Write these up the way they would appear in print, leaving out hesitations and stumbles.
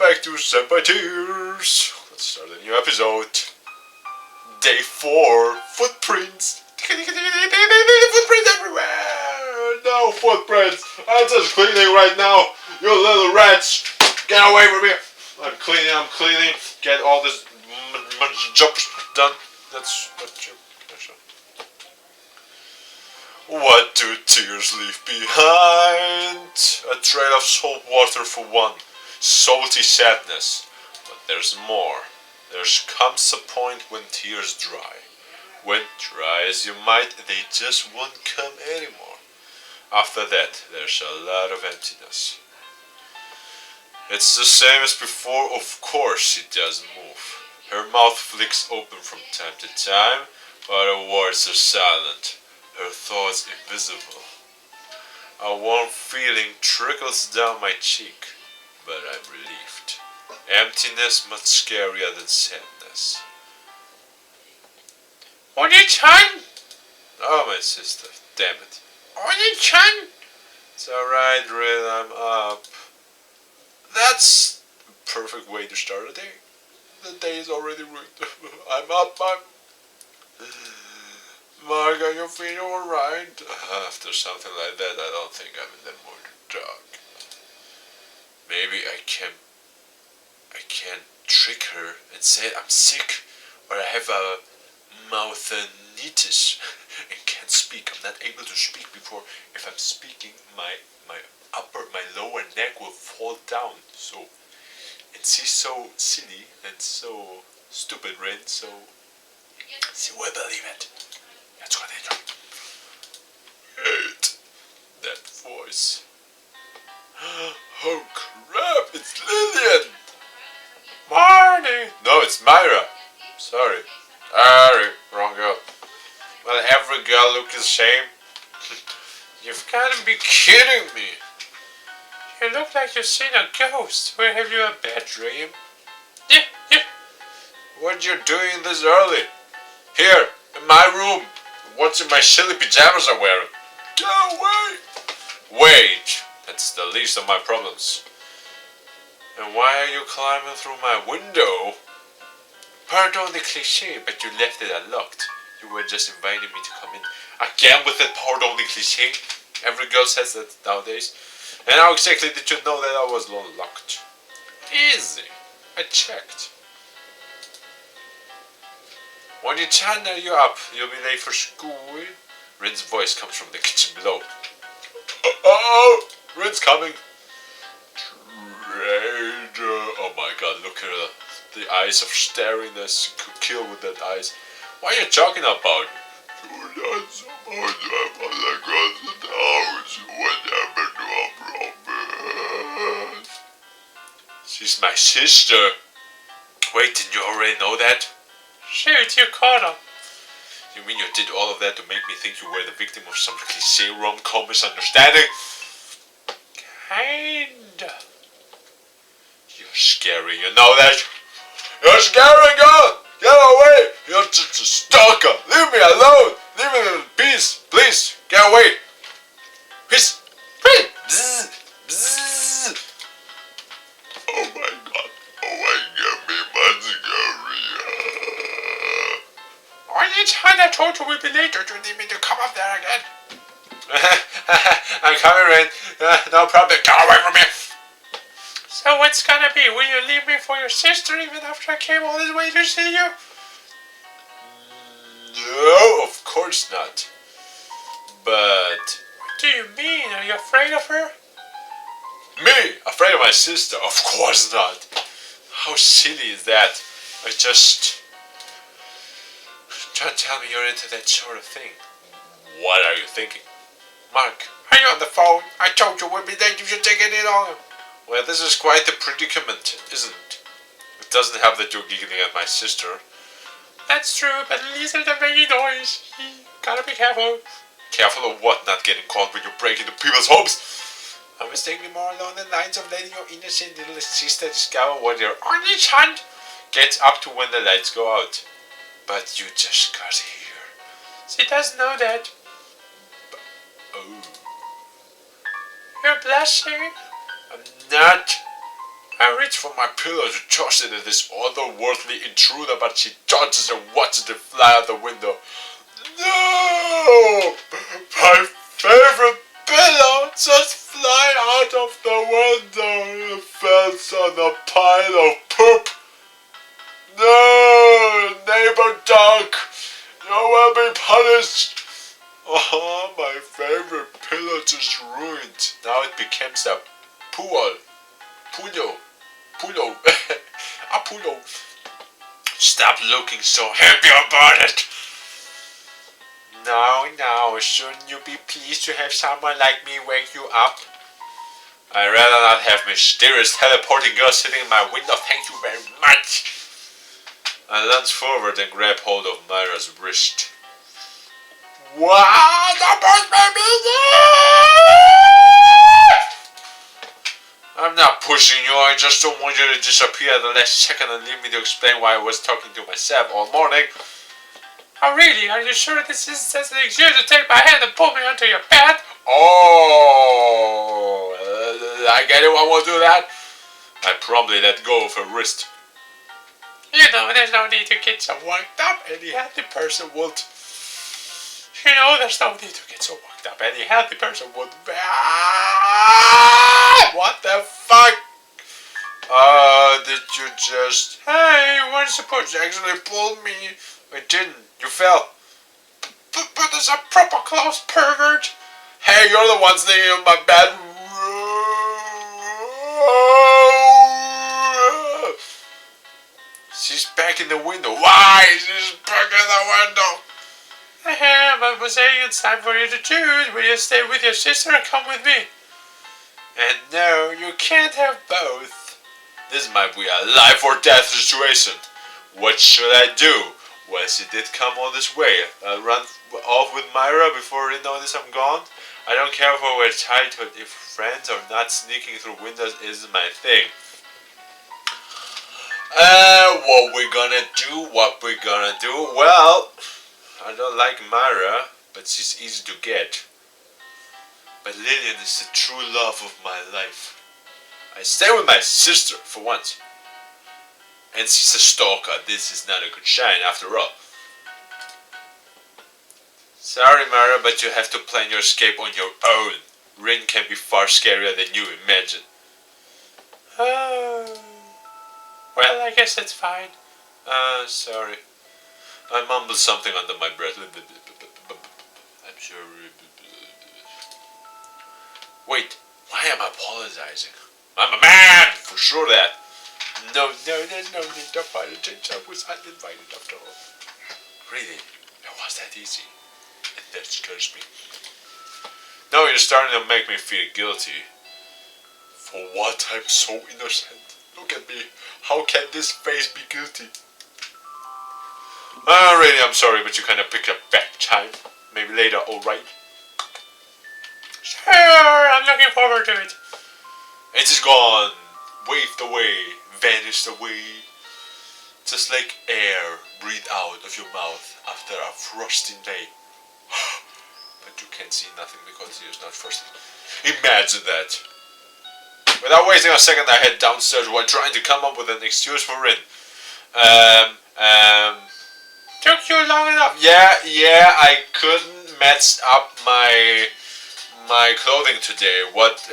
back to Senpai Tears. Let's start a new episode. Day 4. Footprints. Footprints everywhere. No footprints. I'm just cleaning right now. You little rats. Get away from me. I'm cleaning. Get all this jobs done. That's what you... What do tears leave behind? A trail of salt water for one. Salty sadness. But there's more. There comes a point when tears dry. When dry as you might, they just won't come anymore. After that, there's a lot of emptiness. It's the same as before, of course she doesn't move. Her mouth flicks open from time to time, but her words are silent. Her thoughts invisible. A warm feeling trickles down my cheek, but I'm relieved. Emptiness much scarier than sadness. Oni-chan! Oh, my sister, damn it. Oni-chan! It's alright, Rin, I'm up. That's the perfect way to start a day. The day is already ruined. I'm up, Mark, are you feeling alright? After something like that, I don't think I'm in the mood to talk. Maybe I can trick her and say I'm sick, or I have a mouthinitis and can't speak. I'm not able to speak before. If I'm speaking, my lower neck will fall down. So, and she's so silly and so stupid, Rin. So she will believe it. That's what I do. Hate that voice. Oh crap, it's Lillian! Marnie! No, it's Myra. Sorry, wrong girl. Well, every girl looks the same. You've gotta be kidding me. You look like you've seen a ghost. Where have you a bad dream? Yeah. What you doing this early? Here, in my room. What's in my silly pajamas I'm wearing? Go away! Wait, that's the least of my problems. And why are you climbing through my window? Pardon the cliché, but you left it unlocked. You were just inviting me to come in. Again with that pardon the cliché? Every girl says that nowadays. And how exactly did you know that I was unlocked? Easy. I checked. Oni-chan, are you up? You'll be late for school. Rin's voice comes from the kitchen below. Oh, Rin's coming. Traitor. Oh my god, look at her. The eyes of staringness. You could kill with that eyes. What are you talking about? You're not supposed to have all across the house. What happened to our promise? She's my sister. Wait, didn't you already know that? Shoot, you caught her. You mean you did all of that to make me think you were the victim of some cliché rom-com misunderstanding? Kinda. You're scary, you know that? You're scary, girl! Get away! You're just a stalker! Leave me alone! Leave me in peace! Please, get away! Peace! Please! Bzz! Bzz! Oh my god! Oh my god, me much scarier! Oni-chan, I told you we'd be late. Don't you need me to come up there again? I'm coming, Rin. No problem. Get away from me! So what's gonna be? Will you leave me for your sister even after I came all this way to see you? No, of course not. But... What do you mean? Are you afraid of her? Me? Afraid of my sister? Of course not. How silly is that? I just... Don't tell me you're into that sort of thing. What are you thinking? Mark, are you on the phone? I told you we'd be late. You should take any longer. Well, this is quite a predicament, isn't it? It doesn't help that you're giggling at my sister. That's true, but at least it's a making noise. Gotta be careful. Careful of what? Not getting caught when you break into people's homes? I was thinking more along the lines of letting your innocent little sister discover what your Oni-chan gets up to when the lights go out. But you just got here. She doesn't know that. Oh. You're blushing? I'm not. I reach for my pillow to toss it at this otherworldly intruder, but she dodges and watches it fly out the window. No! My favorite pillow just fly out of the window and falls on a pile of poop. No! Neighbor dog! You will be punished! Oh, my favorite pillow just ruined. Now it becomes a pool. Pulo. A pulo. Stop looking so happy about it. No, shouldn't you be pleased to have someone like me wake you up? I'd rather not have mysterious teleporting girl sitting in my window, thank you very much. I lunge forward and grab hold of Myra's wrist. What? About my I'm not pushing you, I just don't want you to disappear at the last second and leave me to explain why I was talking to myself all morning. Oh really? Are you sure this is just an excuse to take my hand and pull me onto your bed? Oh, I get it, I won't do that. I promptly let go of her wrist. You know, there's no need to get so worked up. Any healthy person would. You know, there's no need to get so worked up. Any healthy person would. What the fuck? Did you just... Hey, you weren't supposed to actually pull me. I didn't. You fell. But there's a proper close pervert. Hey, you're the one sneaking in my bed. She's back in the window. Why? She's back in the window. But I was saying it's time for you to choose. Will you stay with your sister or come with me? And no, you can't have both. This might be a life or death situation. What should I do? Well, she did come all this way. I'll run off with Myra before they notice I'm gone. I don't care if we're childhood. If friends are not sneaking through windows is my thing. What we're gonna do? Well, I don't like Myra, but she's easy to get. But Lillian is the true love of my life. I stay with my sister for once. And she's a stalker. This is not a good shine after all. Sorry, Myra, but you have to plan your escape on your own. Rin can be far scarier than you imagine. Well, I guess that's fine. Sorry. I mumbled something under my breath. I'm sure. Wait, why am I apologizing? I'm a man! For sure that. No, there's no need to apologize. I was uninvited after all. Really? It was that easy. And that scares me. Now you're starting to make me feel guilty. For what? I'm so innocent. Look at me. How can this face be guilty? Really, I'm sorry, but you kind of picked a bad time. Maybe later, alright? Sure, I'm looking forward to it. It is gone. Waved away. Vanished away. Just like air breathed out of your mouth after a frosty day. But you can't see nothing because it is not frosty. Imagine that. Without wasting a second, I head downstairs while trying to come up with an excuse for Rin. Took you long enough. Yeah, I couldn't match up my clothing today. What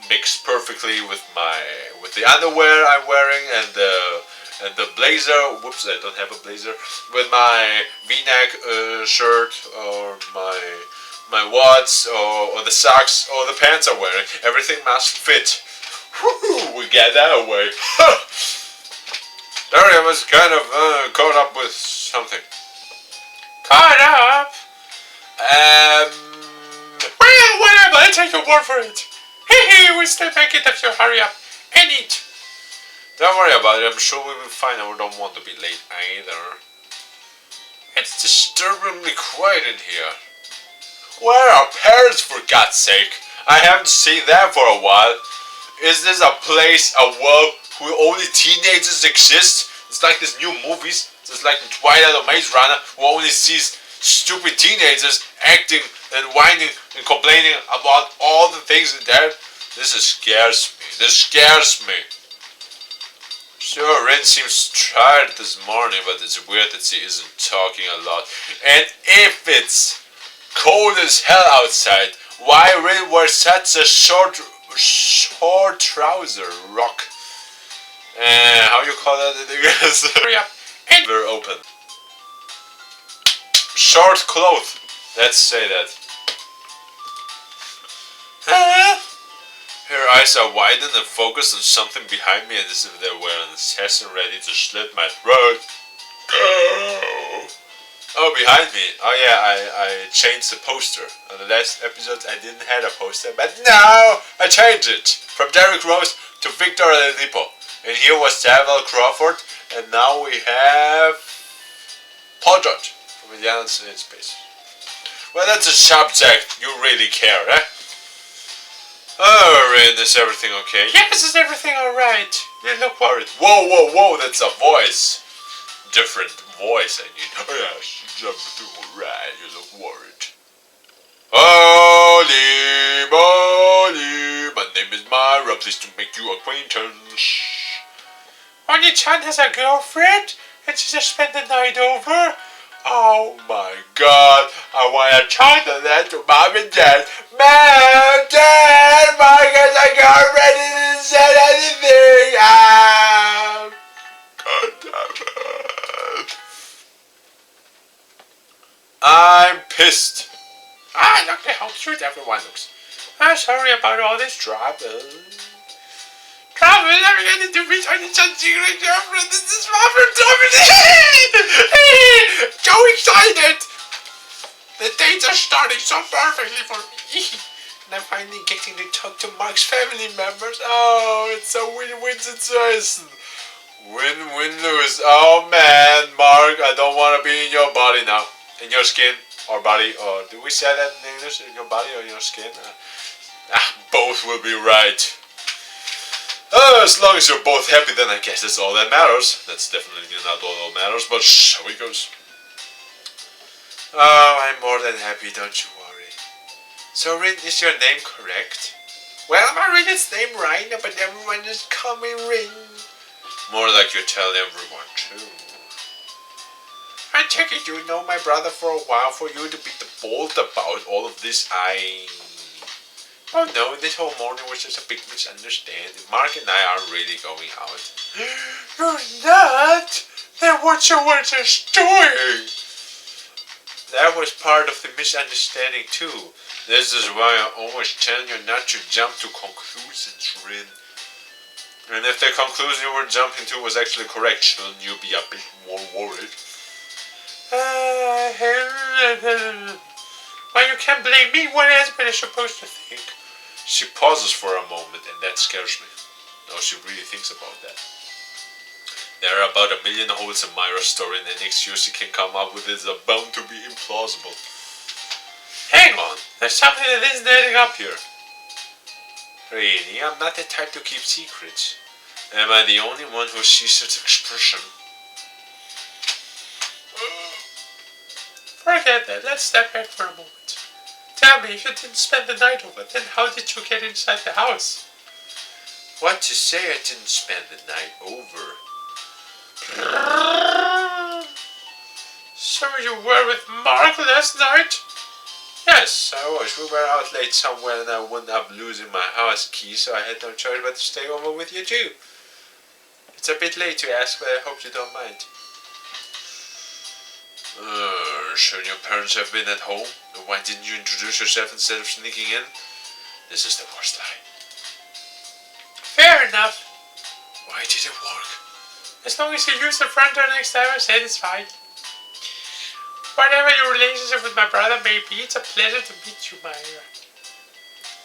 mixed perfectly with the underwear I'm wearing and the blazer. Whoops, I don't have a blazer. With my V-neck shirt or my watch or the socks or the pants I'm wearing. Everything must fit. Woohoo! We get that away. Sorry, I was kind of caught up with something. Caught up? Well, whatever. I'll take your word for it. Hey, we still make it if you hurry up and eat. Don't worry about it. I'm sure we will find out. We don't want to be late either. It's disturbingly quiet in here. Where are parents, for God's sake? I haven't seen them for a while. Is this a place, a world where only teenagers exist? It's like these new movies, just like in Twilight or Maze Runner, who only sees stupid teenagers acting and whining and complaining about all the things in there. This scares me. Sure, Ren seems tired this morning, but it's weird that she isn't talking a lot. And if it's cold as hell outside, why Ren wear such a short trouser rock? How you call that in English? Hurry up. And we're open. Short cloth. Let's say that. Her eyes are widened and focused on something behind me, as if there were an assassin ready to slit my throat. Oh, behind me. Oh yeah, I changed the poster. On the last episode I didn't have a poster, but now I changed it. From Derek Rose to Victor Oladipo. And here was Samuel Crawford, and now we have Paul George from Indiana in Space. Well, that's a subject you really care, eh? Oh, Rin, is everything okay? Yes, is everything alright? You look worried. Whoa, whoa, whoa, that's a voice. Different voice I need. Oh yes, everything alright, you look worried. Holy moly, my name is Myra, pleased to make you acquaintance. Oni-chan has a girlfriend, and she just spent the night over? Oh my god, I want to talk to that to Mom and Dad. Mom, Dad, Marcus, I got ready to say anything. God damn it. I'm pissed. Look how cute everyone looks. I'm sorry about all this trouble. Trouble? I'm going to meet Oni-chan's secret girlfriend. This is far from trouble. So excited! The dates are starting so perfectly for me. And I'm finally getting to talk to Mark's family members. Oh, it's a win-win situation. Win-win-lose. Oh man, Mark, I don't want to be in your body now. In your skin or body, or do we say that in English? In your body or your skin? Both will be right. As long as you're both happy, then I guess that's all that matters. That's definitely not all that matters, but so it goes. Oh, I'm more than happy, don't you worry. So, Rin, is your name correct? Well, Marina's name right, but everyone just call me Rin. More like you tell everyone, too. I take it you know my brother for a while for you to be bold about all of this. Oh no, this whole morning was just a big misunderstanding. Mark and I are really going out. You're not? Then what you were just doing? That was part of the misunderstanding too. This is why I always tell you not to jump to conclusions, Rin. And if the conclusion you were jumping to was actually correct, shouldn't you be a bit more worried? Well, you can't blame me. What else am I supposed to think? She pauses for a moment, and that scares me. No, she really thinks about that. There are about 1 million holes in Myra's story, and the next excuse she can come up with is bound to be implausible. Hang on, there's something that isn't adding up here. Really, I'm not the type to keep secrets. Am I the only one who sees such expression? Forget that, let's step back for a moment. Tell me, if you didn't spend the night over, then how did you get inside the house? What to say I didn't spend the night over? So you were with Mark last night? Yes, I was. We were out late somewhere and I wound up losing my house key, so I had no choice but to stay over with you too. It's a bit late to ask, but I hope you don't mind. Should your parents have been at home? Why didn't you introduce yourself instead of sneaking in? This is the worst lie. Fair enough. Why did it work? As long as you use the front door next time, I'm satisfied. Whatever your relationship with my brother may be, it's a pleasure to meet you, Myra.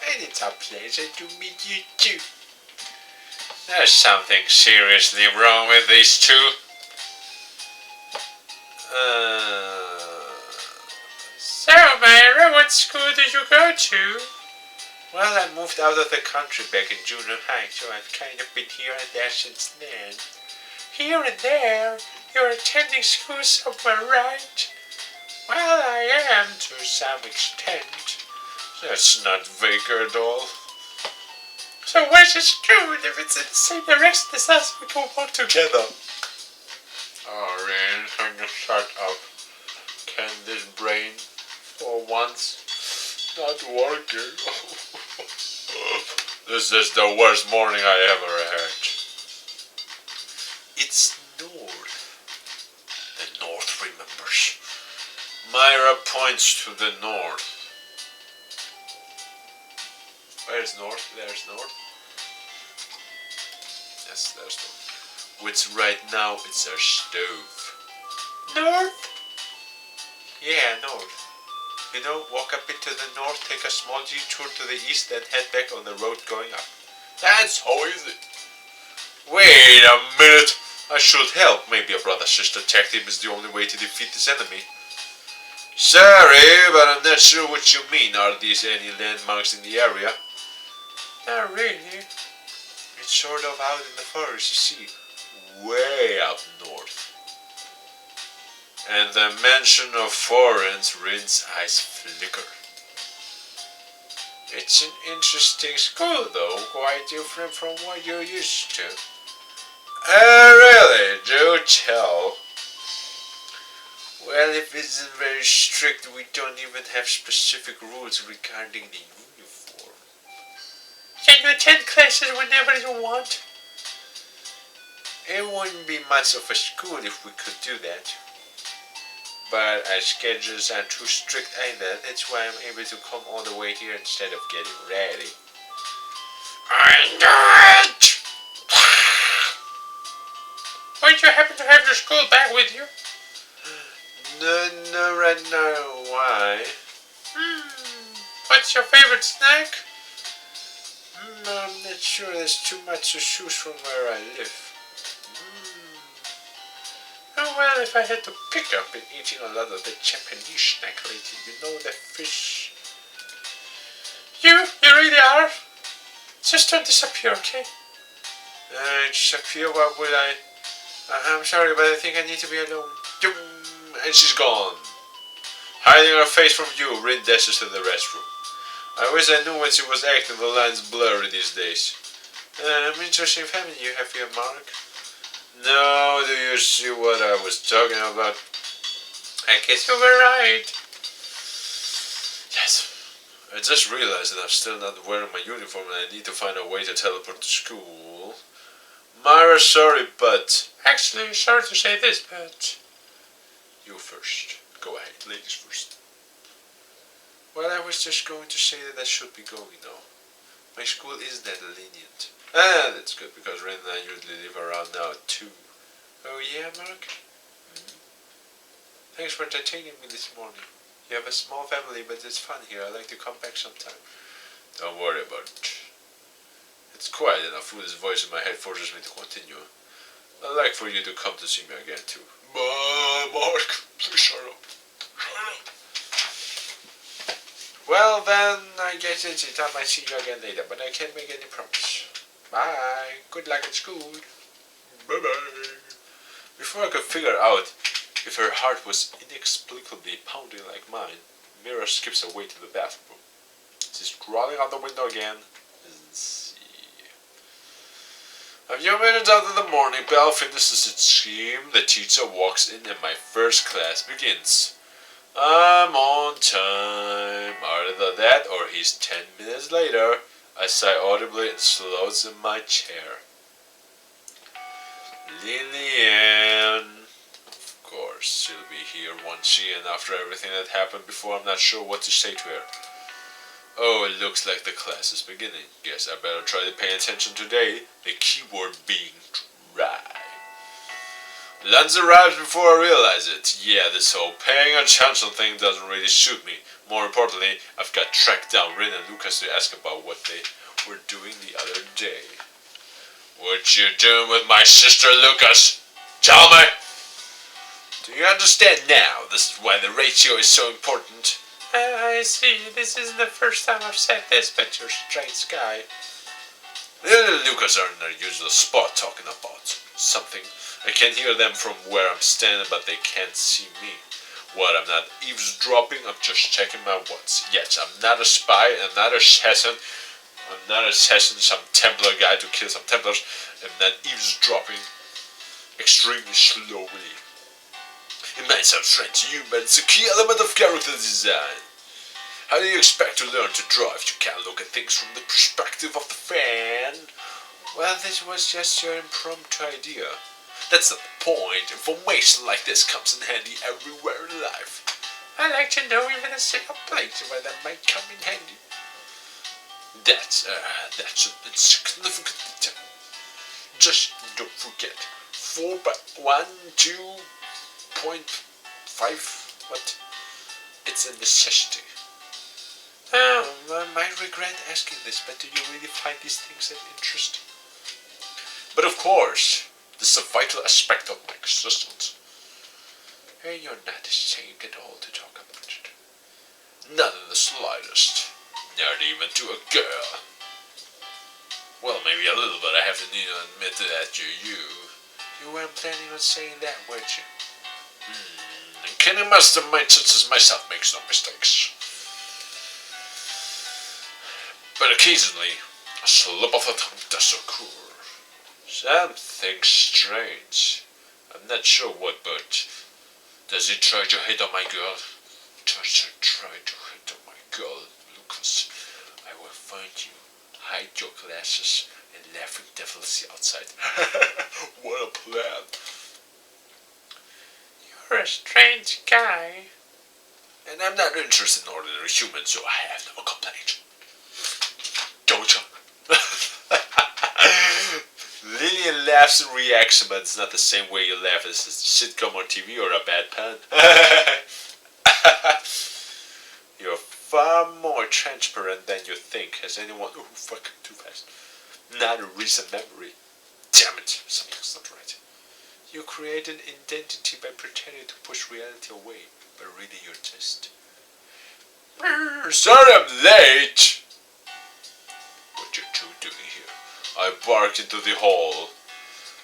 And it's a pleasure to meet you too. There's something seriously wrong with these two. So, Myra, what school did you go to? Well, I moved out of the country back in junior high, so I've kind of been here and there since then. Here and there? You're attending school somewhere, right? Well, I am to some extent. That's not vague at all. So where's the school? If it's in the same direction as us, we can walk together. Oh, man, kind of shut up. Can this brain, for once, not working? This is the worst morning I ever had. It's north. The north remembers. Myra points to the north. Where's north? There's north. Yes, there's north. Which right now it's our stove. North? Yeah, north. You know, walk a bit to the north, take a small detour to the east, then head back on the road going up. That's how easy. Wait a minute. I should help. Maybe a brother-sister tag team is the only way to defeat this enemy. Sorry, but I'm not sure what you mean. Are these any landmarks in the area? Not really. It's sort of out in the forest, you see. Way up north. And the mention of foreigns, Rin's eyes flicker. It's an interesting school though, quite different from what you're used to. Really? Do tell. Well, if it's very strict, we don't even have specific rules regarding the uniform. Can you attend classes whenever you want? It wouldn't be much of a school if we could do that. But our schedules aren't too strict either. That's why I'm able to come all the way here instead of getting ready. I knew it! Won't you happen to have your school bag with you? No, right now. Why? What's your favorite snack? I'm not sure. There's too much to choose from where I live. Oh well, if I had to pick up, been eating a lot of the Japanese snack lately. You know, the fish. You really are? Just don't disappear, okay? Disappear? What would I? I'm sorry, but I think I need to be alone. And she's gone. Hiding her face from you, Rin dashes to the restroom. I wish I knew when she was acting. The lines blurry these days. Interesting family you have here, Mark. No, do you see what I was talking about? I guess you were right. Yes. I just realized that I'm still not wearing my uniform and I need to find a way to teleport to school. Myra, sorry, but... Actually, sorry to say this, but... You first. Go ahead, ladies first. Well, I was just going to say that I should be going now. My school isn't that lenient. That's good, because Ren and I usually live around now, too. Oh yeah, Mark? Thanks for entertaining me this morning. You have a small family, but it's fun here. I'd like to come back sometime. Don't worry about it. It's quiet enough. Woody's voice in my head forces me to continue. I'd like for you to come to see me again, too. Mark, please shut up. Well, then, I guess it's it. I might see you again later, but I can't make any promise. Bye. Good luck at school. Bye-bye. Before I could figure out if her heart was inexplicably pounding like mine, Mira skips away to the bathroom. She's crawling out the window again. Let's see. A few minutes after the morning bell finishes its scheme, the teacher walks in and my first class begins. I'm on time. Either that or he's 10 minutes later. I sigh audibly and slouch in my chair. Lillian. Of course, she'll be here once she and after everything that happened before. I'm not sure what to say to her. Oh, it looks like the class is beginning. Guess I better try to pay attention today. The keyword being try. Lunch arrives before I realize it. Yeah, this whole paying attention thing doesn't really suit me. More importantly, I've got tracked down Rin and Lucas to ask about what they were doing the other day. What you doing with my sister, Lucas? Tell me! Do you understand now? This is why the ratio is so important. I see. This isn't the first time I've said this, but you're a strange guy. Lily and Lucas are in their usual spot talking about something. I can hear them from where I'm standing, but they can't see me. What, I'm not eavesdropping? I'm just checking my watch. Yes, I'm not a spy, I'm not an assassin. I'm not an assassin, some Templar guy to kill some Templars. I'm not eavesdropping extremely slowly. It might sound strange to you, but it's a key element of character design. How do you expect to learn to draw if you can't look at things from the perspective of the fan? Well, this was just your impromptu idea. That's not the point. Information like this comes in handy everywhere in life. I like to know even a single place where that might come in handy. That's an insignificant detail. Just don't forget. 4 by 1, 2.5. What? It's a necessity. I might regret asking this, but do you really find these things that interesting? But of course, this is a vital aspect of my existence. And you're not ashamed at all to talk about it. Not in the slightest. Not even to a girl. Well, maybe a little, but I have to admit that you weren't planning on saying that, weren't you? A canny mastermind such as myself makes no mistakes. But occasionally, a slip of the tongue does occur. Something strange. I'm not sure what, but does he try to hit on my girl? Does he try to hit on my girl, Lucas? I will find you, hide your glasses, and laughing devils outside. What a plan. You're a strange guy. And I'm not interested in ordinary humans, so I have no complaint. Don't you? Lillian laughs and reacts, but it's not the same way you laugh as a sitcom on TV or a bad pun. You're far more transparent than you think. Has anyone... Oh, fuck, too fast. Not a recent memory. Damn it, something's not right. You create an identity by pretending to push reality away, but really you're just... Sorry I'm late! What you two doing here? I barked into the hall.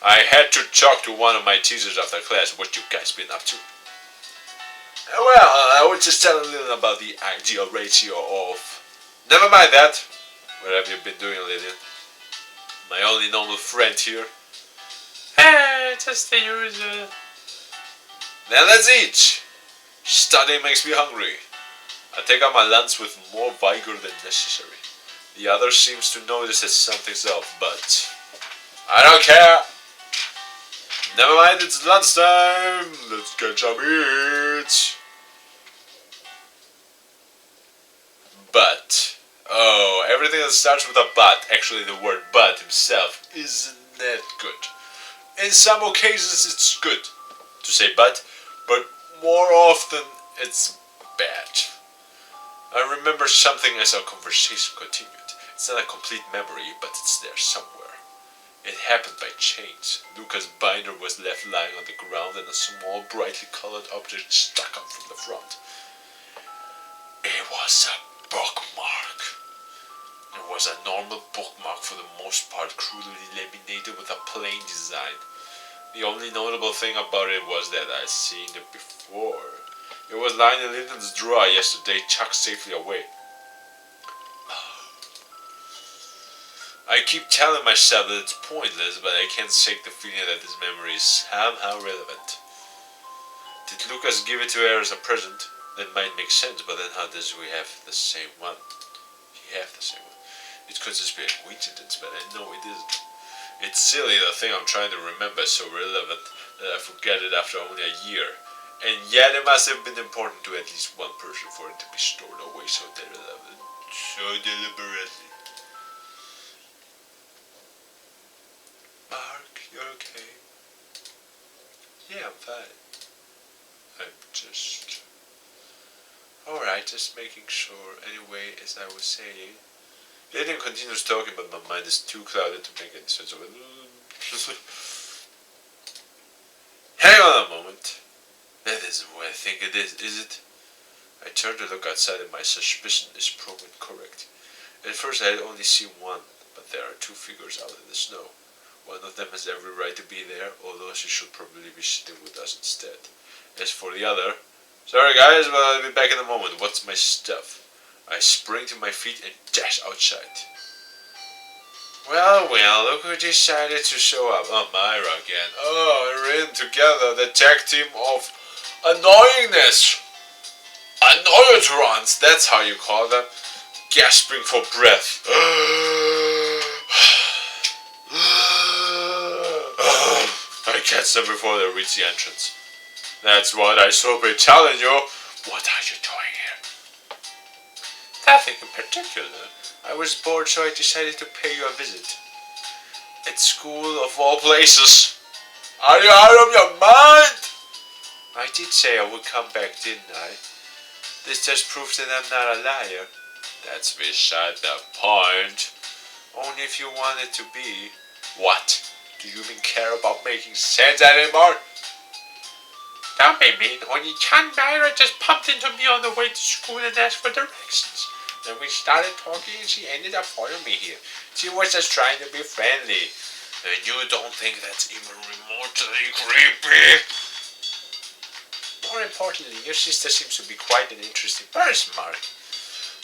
I had to talk to one of my teachers after class. What you guys been up to? Well, I was just telling Lillian about the ideal ratio of... Never mind that. What have you been doing, Lillian? My only normal friend here. Just the usual. Then let's eat. Studying makes me hungry. I take out my lunch with more vigor than necessary. The other seems to notice that something's off, but I don't care. Never mind, it's lunchtime. Let's get some eats. But, oh, everything that starts with a but, actually the word but himself, isn't that good. In some occasions it's good to say but more often it's bad. I remember something as our conversation continued. It's not a complete memory, but it's there somewhere. It happened by chance. Lucas' binder was left lying on the ground and a small, brightly colored object stuck up from the front. It was a bookmark. It was a normal bookmark for the most part, crudely laminated with a plain design. The only notable thing about it was that I'd seen it before. It was lying in Lyndon's drawer yesterday, tucked safely away. I keep telling myself that it's pointless, but I can't shake the feeling that this memory is somehow relevant. Did Lucas give it to her as a present? That might make sense, but then how does we have the same one? We have the same one. It could just be a coincidence, but I know it isn't. It's silly, the thing I'm trying to remember is so relevant that I forget it after only a year. And yet it must have been important to at least one person for it to be stored away so deliberately. Mark, you're okay? Yeah, I'm fine. I'm just... Alright, just making sure. Anyway, as I was saying... Lillian continues talking, but my mind is too clouded to make any sense of it. Hang on a moment. That isn't what I think it is it? I turn to look outside and my suspicion is proven correct. At first I had only seen one, but there are two figures out in the snow. One of them has every right to be there, although she should probably be sitting with us instead. As for the other... Sorry guys, but I'll be back in a moment. What's my stuff? I spring to my feet and dash outside. Well, look who decided to show up. Oh, Myra again. Oh, we're in together, the tag team of annoyingness. Annoyatrons, that's how you call them. Gasping for breath. I catch them before they reach the entrance. That's what I should be telling you. What are you doing here? Nothing in particular. I was bored, so I decided to pay you a visit. At school of all places. Are you out of your mind? I did say I would come back, didn't I? This just proves that I'm not a liar. That's beside the point. Only if you want it to be. What? Do you even care about making sense anymore? Don't be mean. Only Chan Myra just pumped into me on the way to school and asked for directions. Then we started talking and she ended up following me here. She was just trying to be friendly. And you don't think that's even remotely creepy? More importantly, your sister seems to be quite an interesting person, Mark.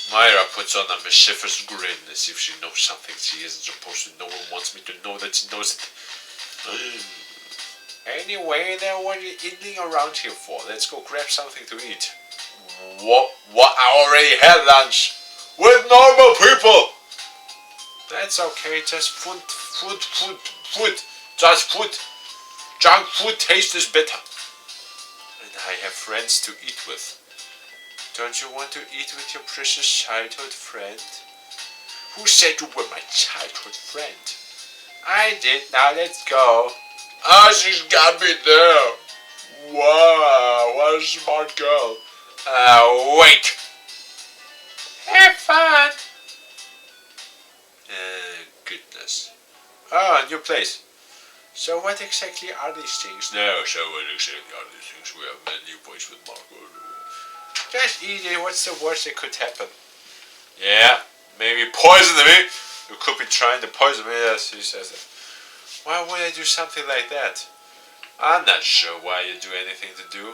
Myra puts on a mischievous grin as if she knows something she isn't supposed to know and wants me to know that she knows it. Anyway, then what are you eating around here for? Let's go grab something to eat. What? I already had lunch. With normal people! That's okay, just food. Just food. Junk food tastes better. And I have friends to eat with. Don't you want to eat with your precious childhood friend? Who said you were my childhood friend? I did, now let's go. Ah, she's got me there. Wow, what a smart girl. Wait. Have fun. Goodness. Ah, new place. So what exactly are these things? No, so what exactly are these things? We have menu voice with Marco. Just eat it, what's the worst that could happen? Yeah, maybe poison me. You could be trying to poison me, as he says it. Why would I do something like that? I'm not sure why you do anything to do.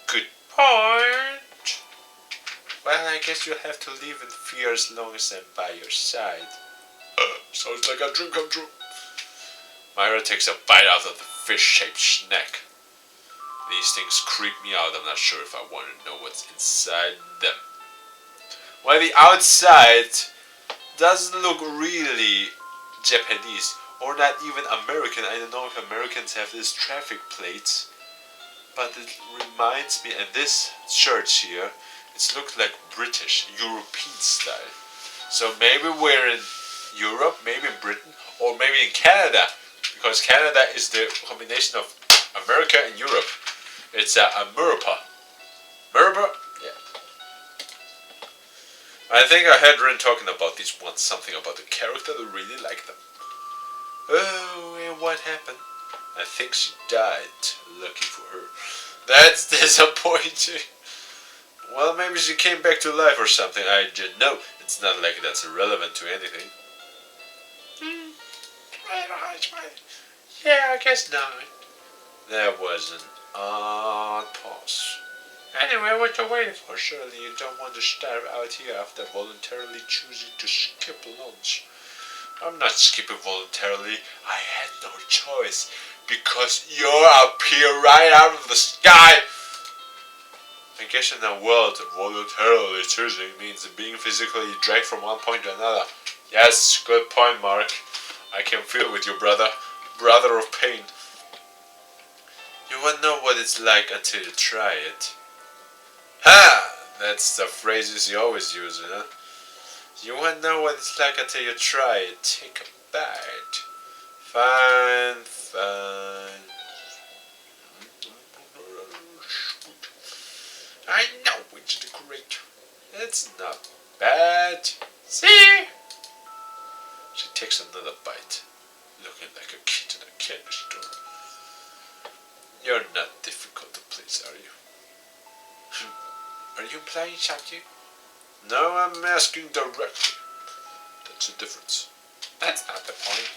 Good point. Well, I guess you'll have to live in fear as long as I'm by your side. Sounds like a dream come true. Myra takes a bite out of the fish-shaped snack. These things creep me out. I'm not sure if I want to know what's inside them. Well, the outside doesn't look really Japanese or not even American. I don't know if Americans have these traffic plates, but it reminds me, and this church here, it looks like British, European style. So maybe we're in Europe, maybe in Britain, or maybe in Canada, because Canada is the combination of America and Europe. It's Ameripa. Ameripa? Yeah. I think I had written talking about this once, something about the character that really liked them. Oh, and what happened? I think she died. Lucky for her. That's disappointing. Well, maybe she came back to life or something. I don't know. It's not like that's irrelevant to anything. Yeah, I guess not. There was an odd pause. Anyway, what you waiting for? Surely you don't want to starve out here after voluntarily choosing to skip lunch. I'm not skipping voluntarily. I had no choice. Because you're up here right out of the sky. I guess in a world, voluntarily choosing means being physically dragged from one point to another. Yes, good point, Mark. I can feel with you, brother. Brother of pain. You won't know what it's like until you try it. Ha! That's the phrases you always use, huh? You won't know what it's like until you try it. Take a bite. Fine. I know it's the great. It's not bad. See? She takes another bite, looking like a kid in a candy store. You're not difficult to please, are you? Are you implying something? No, I'm asking directly. That's the difference. That's not the point.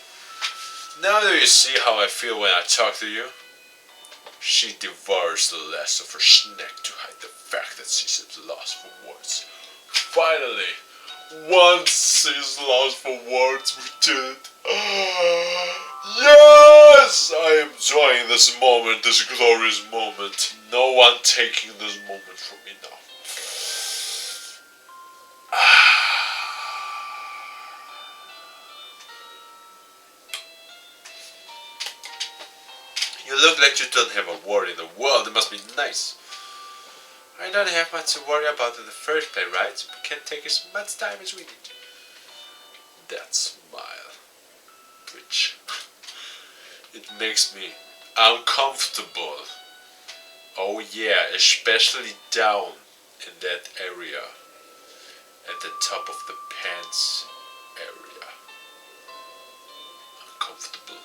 Now do you see how I feel when I talk to you? She devours the last of her snack to hide the fact that she's at loss for words. Finally, Once is lost for words, we did it. Yes! I am enjoying this moment, this glorious moment. No one taking this moment from me now. You look like you don't have a worry in the world. It must be nice. I don't have much to worry about in the first place, right? So we can take as much time as we need. That smile. Which it makes me uncomfortable. Oh yeah, especially down in that area. At the top of the pants area. Uncomfortable.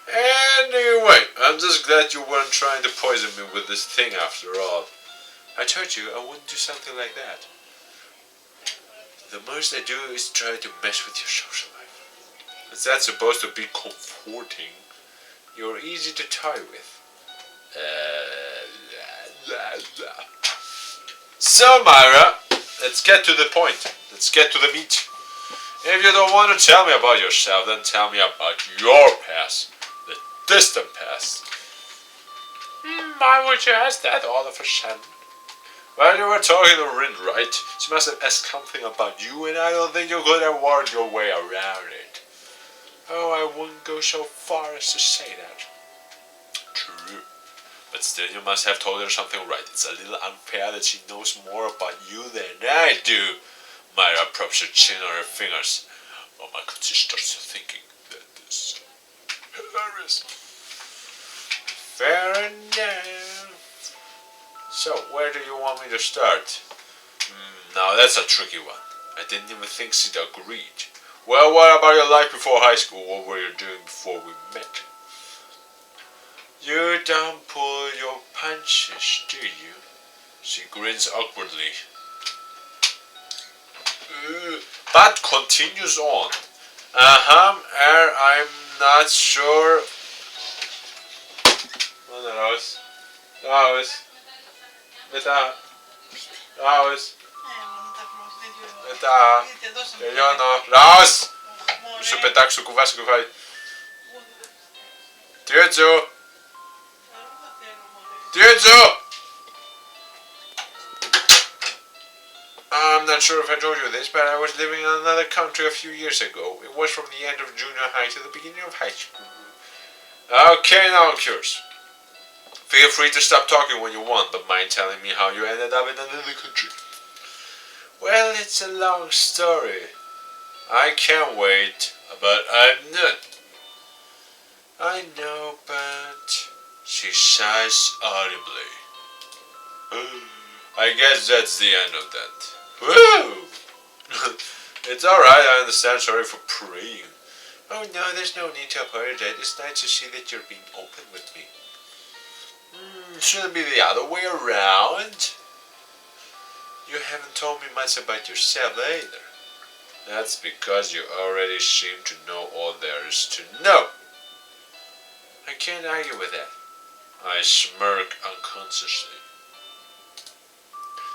Anyway, I'm just glad you weren't trying to poison me with this thing after all. I told you I wouldn't do something like that. The most I do is try to mess with your social life. Is that supposed to be comforting? You're easy to toy with. So, Myra, let's get to the point. Let's get to the meat. If you don't want to tell me about yourself, then tell me about your past. The distant past. Why would you ask that all of a sudden? Well, you were talking to Rin, right? She must have asked something about you, and I don't think you could have worked your way around it. Oh, I wouldn't go so far as to say that. True. But still, you must have told her something right. It's a little unfair that she knows more about you than I do. Myra props her chin on her fingers. Oh my god, she starts thinking that is hilarious. Fair enough. So, where do you want me to start? Now that's a tricky one. I didn't even think she'd agreed. Well, what about your life before high school? What were you doing before we met? You don't pull your punches, do you? She grins awkwardly. But continues on. I'm not sure. Raus. Raus. Μετά. Raus. Μετά. Τελειώνω. Raus. Σου πετάξω το κουβά, κουβάει. Τριέτζο. Tριέτζο. I'm not sure if I told you this, but I was living in another country a few years ago. It was from the end of junior high to the beginning of high school. Okay, now I'm curious. Feel free to stop talking when you want, but mind telling me how you ended up in another country. Well, it's a long story. I can't wait, but I'm not. I know, but she sighs audibly. I guess that's the end of that. Woo! It's alright, I understand. Sorry for praying. Oh no, there's no need to apologize. It's nice to see that you're being open with me. Shouldn't be the other way around. You haven't told me much about yourself either. That's because you already seem to know all there is to know. I can't argue with that. I smirk unconsciously.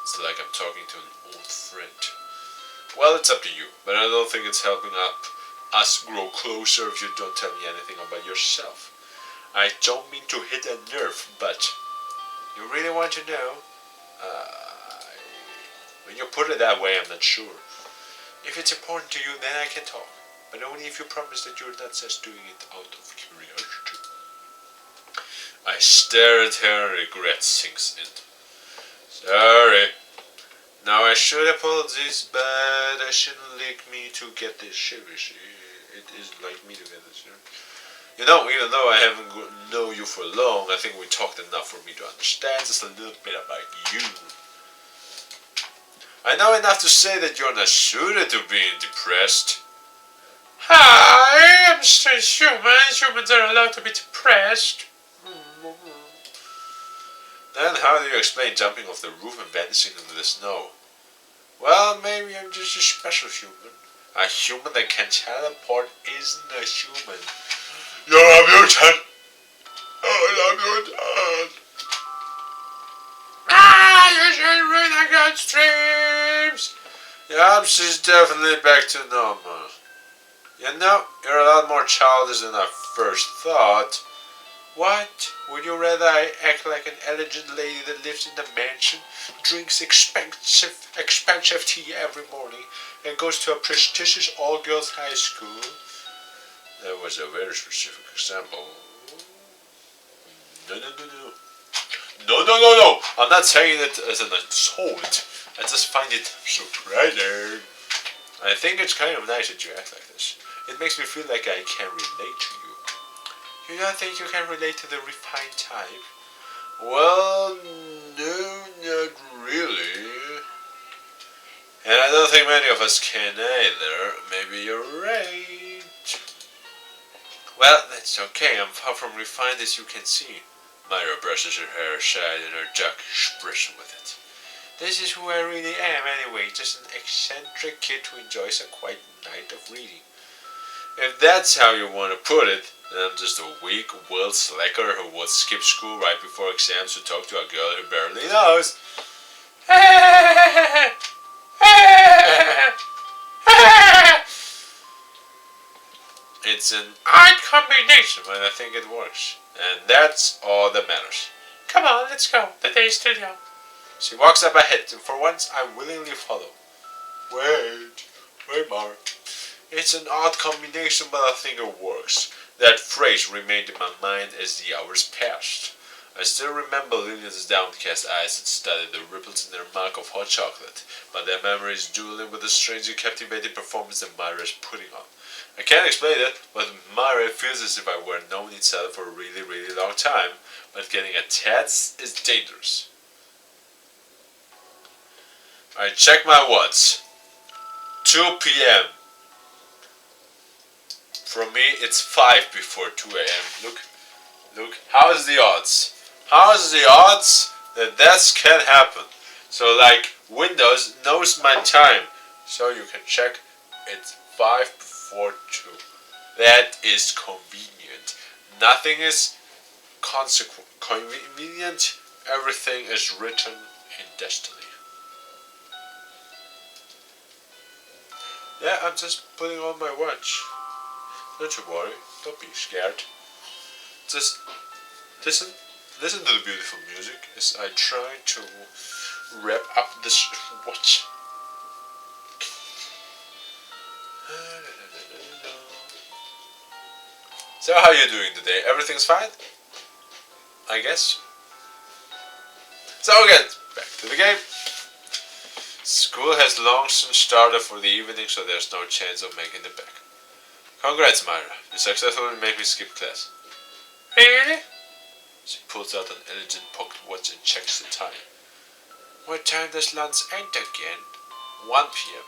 It's like I'm talking to an old friend. Well, it's up to you, but I don't think it's helping us grow closer if you don't tell me anything about yourself. I don't mean to hit a nerve, but you really want to know? When you put it that way, I'm not sure. If it's important to you, then I can talk, but only if you promise that you're not just doing it out of curiosity. I stare at her and regret sinks in. Sorry. Now I should apologize, but I shouldn't like me to get this serious. It isn't like me to get this serious. You know, even though I haven't known you for long, I think we talked enough for me to understand just a little bit about you. I know enough to say that you're not suited to being depressed. I am still human. Humans are allowed to be depressed. Then how do you explain jumping off the roof and vanishing into the snow? Well, maybe I'm just a special human. A human that can teleport isn't a human. You're a mutant! I'm a mutant! you should read against dreams. Yep, she's definitely back to normal. You know, you're a lot more childish than I first thought. What? Would you rather I act like an elegant lady that lives in a mansion, drinks expensive tea every morning, and goes to a prestigious all-girls high school? That was a very specific example. No. No. I'm not saying it as an insult. I just find it surprising. I think it's kind of nice that you act like this. It makes me feel like I can relate to you. You don't think you can relate to the refined type? Well, no, not really. And I don't think many of us can either. Maybe you're right. Well, that's okay. I'm far from refined as you can see. Myra brushes her hair aside and her dark expression with it. This is who I really am anyway, just an eccentric kid who enjoys a quiet night of reading. If that's how you want to put it, then I'm just a weak-willed slacker who would skip school right before exams to talk to a girl who barely knows. It's an odd combination, but I think it works. And that's all that matters. Come on, let's go. The day's still young. She walks up ahead, and for once I willingly follow. Wait, Mark. It's an odd combination, but I think it works. That phrase remained in my mind as the hours passed. I still remember Lillian's downcast eyes that studied the ripples in their mug of hot chocolate, but their memories dueling with the strangely captivating performance that Myra's putting on. I can't explain it, but Myra feels as if I were known each other for a really, really long time, but getting attached is dangerous. I check my watch. 2 p.m. For me, it's 5 before 2 a.m. Look, how's the odds? How's the odds that can happen? So like, Windows knows my time, so you can check it's 5 before 2. That is convenient. Nothing is convenient. Everything is written in destiny. Yeah, I'm just putting on my watch. Don't you worry. Don't be scared. Just listen to the beautiful music as I try to wrap up this watch. So how are you doing today? Everything's fine? I guess. So again, back to the game. School has long since started for the evening, so there's no chance of making it back. Congrats, Myra. You successfully made me skip class. Really? She pulls out an elegant pocket watch and checks the time. What time does lunch end again? 1 p.m.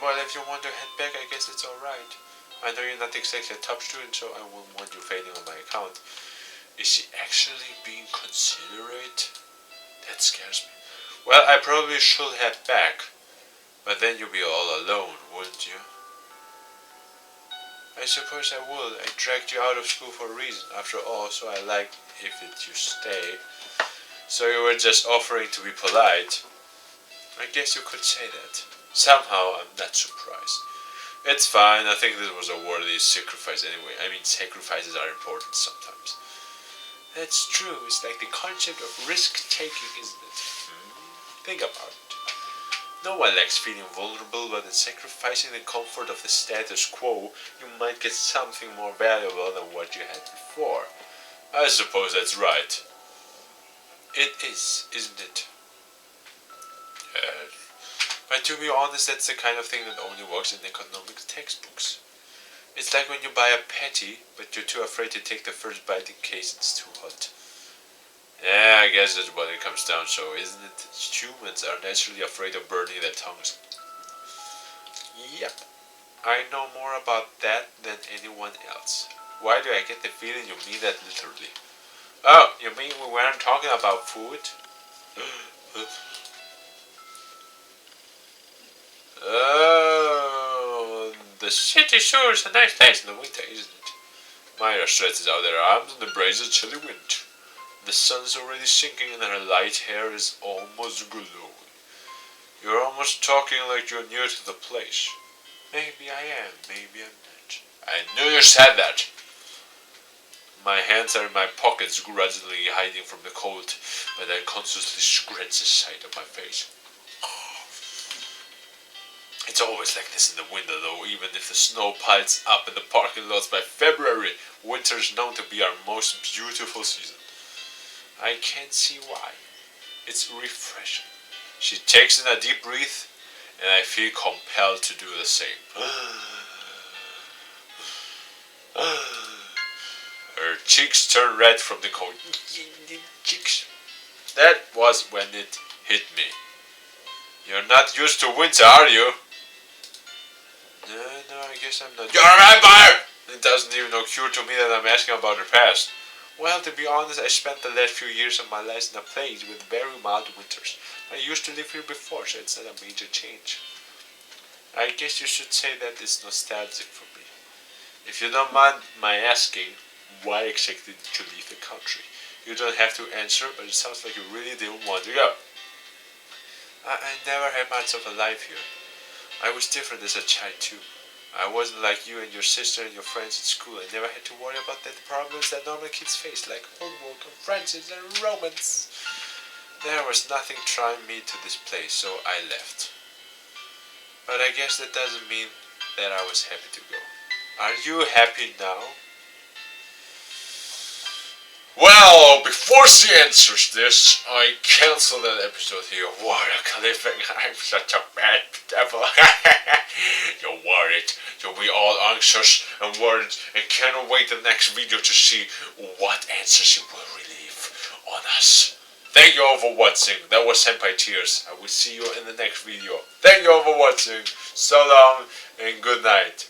Well, if you want to head back, I guess it's alright. I know you're not exactly a top student, so I wouldn't want you failing on my account. Is she actually being considerate? That scares me. Well, I probably should head back, but then you'll be all alone, wouldn't you? I suppose I would. I dragged you out of school for a reason, after all, so I like if you stay. So you were just offering to be polite. I guess you could say that. Somehow, I'm not surprised. It's fine, I think this was a worthy sacrifice anyway. I mean, sacrifices are important sometimes. That's true, it's like the concept of risk-taking, isn't it? Think about it. No one likes feeling vulnerable, but in sacrificing the comfort of the status quo, you might get something more valuable than what you had before. I suppose that's right. It is, isn't it? Yes. But to be honest, that's the kind of thing that only works in economics textbooks. It's like when you buy a patty, but you're too afraid to take the first bite in case it's too hot. Yeah, I guess that's what it comes down to, isn't it? Humans are naturally afraid of burning their tongues. Yep. I know more about that than anyone else. Why do I get the feeling you mean that literally? Oh, you mean we weren't talking about food? Oh, the city sure is a nice place in the winter, isn't it? Myra stretches out her arms and embraces chilly wind. The sun's already sinking and her light hair is almost glowing. You're almost talking like you're new to the place. Maybe I am, maybe I'm not. I knew you said that. My hands are in my pockets, grudgingly hiding from the cold, but I consciously scratch the side of my face. It's always like this in the winter though, even if the snow piles up in the parking lots by February. Winter is known to be our most beautiful season. I can't see why. It's refreshing. She takes in a deep breath, and I feel compelled to do the same. Her cheeks turn red from the cold. Cheeks. That was when it hit me. You're not used to winter, are you? No, I guess I'm not. You're a vampire! It doesn't even occur to me that I'm asking about her past. Well, to be honest, I spent the last few years of my life in a place with very mild winters. I used to live here before, so it's not a major change. I guess you should say that it's nostalgic for me. If you don't mind my asking, why exactly did you leave the country? You don't have to answer, but it sounds like you really didn't want to go. I never had much of a life here. I was different as a child too. I wasn't like you and your sister and your friends at school. I never had to worry about the problems that normal kids face, like homework and friendships and romance. There was nothing drawing me to this place, so I left. But I guess that doesn't mean that I was happy to go. Are you happy now? Well, before she answers this, I cancel that episode here. What a cliffhanger. I'm such a bad devil. You're worried. You'll be all anxious and worried and cannot wait the next video to see what answers she will relieve on us. Thank you all for watching. That was Senpai Tears. I will see you in the next video. Thank you all for watching. So long and good night.